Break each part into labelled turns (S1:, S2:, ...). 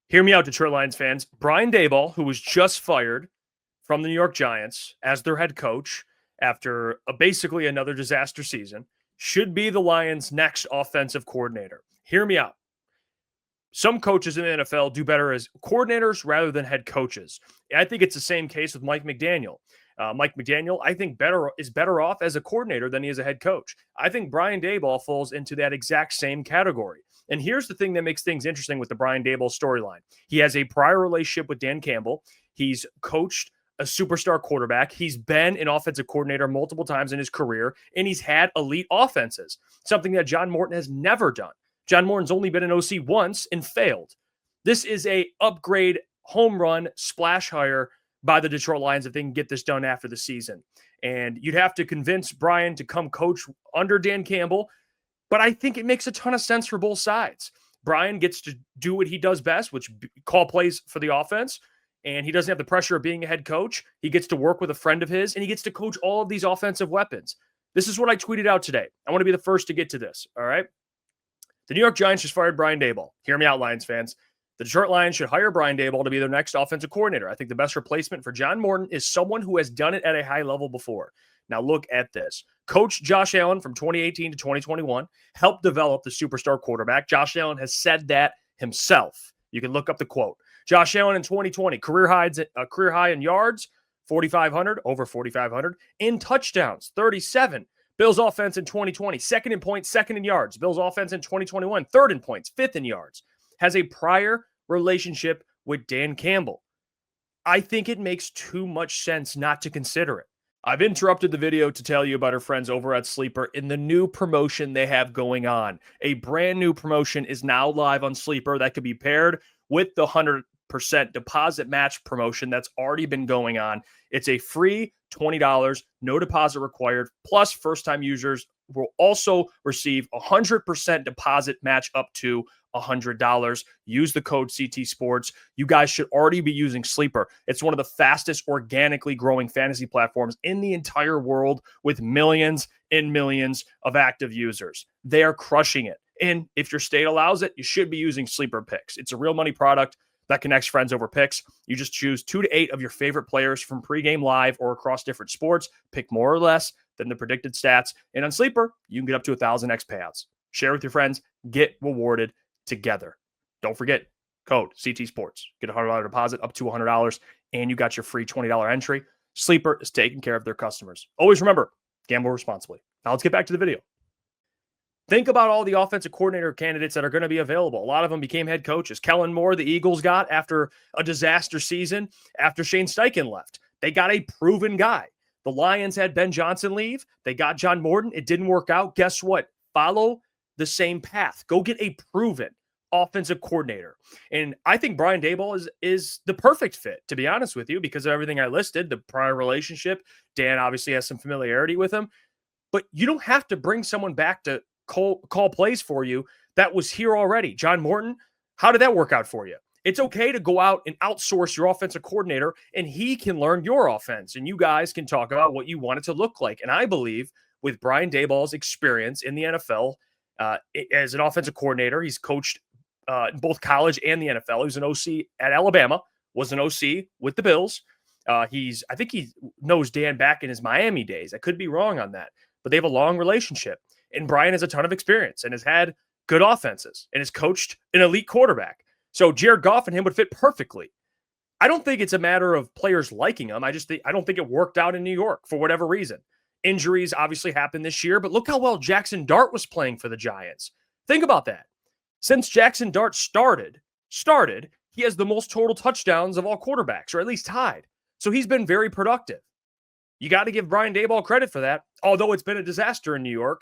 S1: Hear me out, Detroit Lions fans. Brian Daboll, who was just fired from the New York Giants as their head coach after basically another disaster season, should be the Lions' next offensive coordinator. Hear me out. Some coaches in the NFL do better as coordinators rather than head coaches. I think it's the same case with Mike McDaniel. Mike McDaniel, I think, is better off as a coordinator than he is a head coach. I think Brian Daboll falls into that exact same category. And here's the thing that makes things interesting with the Brian Daboll storyline. He has a prior relationship with Dan Campbell. He's coached a superstar quarterback. He's been an offensive coordinator multiple times in his career, and he's had elite offenses, something that John Morton has never done. John Morton's only been an OC once and failed. This is a upgrade, home run, splash hire by the Detroit Lions if they can get this done after the season. And you'd have to convince Brian to come coach under Dan Campbell, but I think it makes a ton of sense for both sides. Brian gets to do what he does best, which call plays for the offense, and he doesn't have the pressure of being a head coach. He gets to work with a friend of his, and he gets to coach all of these offensive weapons. This is what I tweeted out today. I want to be the first to get to this, all right? The New York Giants just fired Brian Daboll. Hear me out, Lions fans. The Detroit Lions should hire Brian Daboll to be their next offensive coordinator. I think the best replacement for John Morton is someone who has done it at a high level before. Now look at this. Coach Josh Allen from 2018 to 2021 helped develop the superstar quarterback. Josh Allen has said that himself. You can look up the quote. Josh Allen in 2020, career high in yards, 4,500, over 4,500. In touchdowns, 37. Bills offense in 2020, second in points, second in yards. Bills offense in 2021, third in points, fifth in yards. Has a prior relationship with Dan Campbell. I think it makes too much sense not to consider it. I've interrupted the video to tell you about our friends over at Sleeper in the new promotion they have going on. A brand new promotion is now live on Sleeper that could be paired with the 100% deposit match promotion that's already been going on. It's a free $20, no deposit required, plus first-time users will also receive 100% deposit match up to $100. Use the code CT Sports. You guys should already be using Sleeper. It's one of the fastest organically growing fantasy platforms in the entire world with millions and millions of active users. They are crushing it. And if your state allows it, you should be using Sleeper Picks. It's a real money product that connects friends over picks. You just choose 2 to 8 of your favorite players from pregame live or across different sports. Pick more or less than the predicted stats. And on Sleeper, you can get up to 1,000x payouts. Share with your friends. Get rewarded together. Don't forget, code CT Sports. Get a $100 deposit up to $100, and you got your free $20 entry. Sleeper is taking care of their customers. Always remember, gamble responsibly. Now let's get back to the video. Think about all the offensive coordinator candidates that are going to be available. A lot of them became head coaches. Kellen Moore, the Eagles got after a disaster season after Shane Steichen left. They got a proven guy. The Lions had Ben Johnson leave. They got John Morton. It didn't work out. Guess what? Follow the same path. Go get a proven offensive coordinator. And I think Brian Daboll is the perfect fit, to be honest with you, because of everything I listed, the prior relationship. Dan obviously has some familiarity with him. But you don't have to bring someone back to call plays for you that was here already. John Morton, how did that work out for you? It's okay to go out and outsource your offensive coordinator, and he can learn your offense, and you guys can talk about what you want it to look like. And I believe with Brian Daboll's experience in the NFL as an offensive coordinator, he's coached in both college and the NFL. He was an OC at Alabama, was an OC with the Bills. I think he knows Dan back in his Miami days. I could be wrong on that, but they have a long relationship. And Brian has a ton of experience and has had good offenses and has coached an elite quarterback. So Jared Goff and him would fit perfectly. I don't think it's a matter of players liking him. I don't think it worked out in New York for whatever reason. Injuries obviously happened this year, but look how well Jackson Dart was playing for the Giants. Think about that. Since Jackson Dart started, he has the most total touchdowns of all quarterbacks, or at least tied. So he's been very productive. You got to give Brian Daboll credit for that. Although it's been a disaster in New York,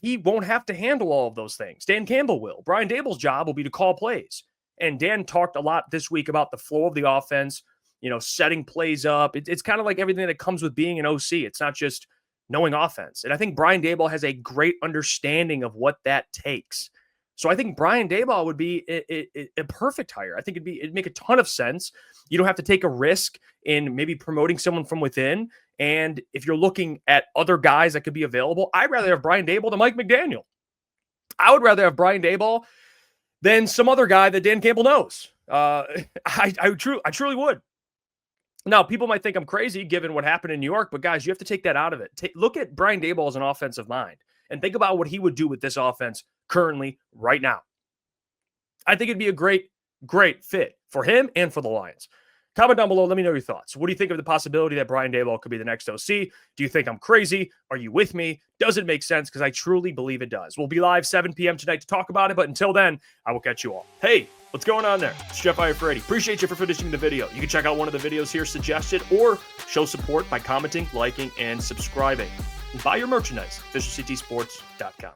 S1: he won't have to handle all of those things. Dan Campbell will. Brian Daboll's job will be to call plays. And Dan talked a lot this week about the flow of the offense, setting plays up. It's kind of like everything that comes with being an OC. It's not just knowing offense. And I think Brian Daboll has a great understanding of what that takes. So I think Brian Daboll would be a perfect hire. I think it'd make a ton of sense. You don't have to take a risk in maybe promoting someone from within. And if you're looking at other guys that could be available, I'd rather have Brian Daboll than Mike McDaniel. I would rather have Brian Daboll than some other guy that Dan Campbell knows. I truly would. Now, people might think I'm crazy given what happened in New York, but guys, you have to take that out of it. Look at Brian Daboll as an offensive mind and think about what he would do with this offense currently right now. I think it'd be a great fit for him and for the Lions. Comment down below. Let me know your thoughts. What do you think of the possibility that Brian Daboll could be the next OC? Do you think I'm crazy? Are you with me? Does it make sense? Because I truly believe it does. We'll be live 7 p.m. tonight to talk about it. But until then, I will catch you all. Hey, what's going on there? It's Jeff Iafrate. Appreciate you for finishing the video. You can check out one of the videos here suggested or show support by commenting, liking, and subscribing. And buy your merchandise, officialctsports.com.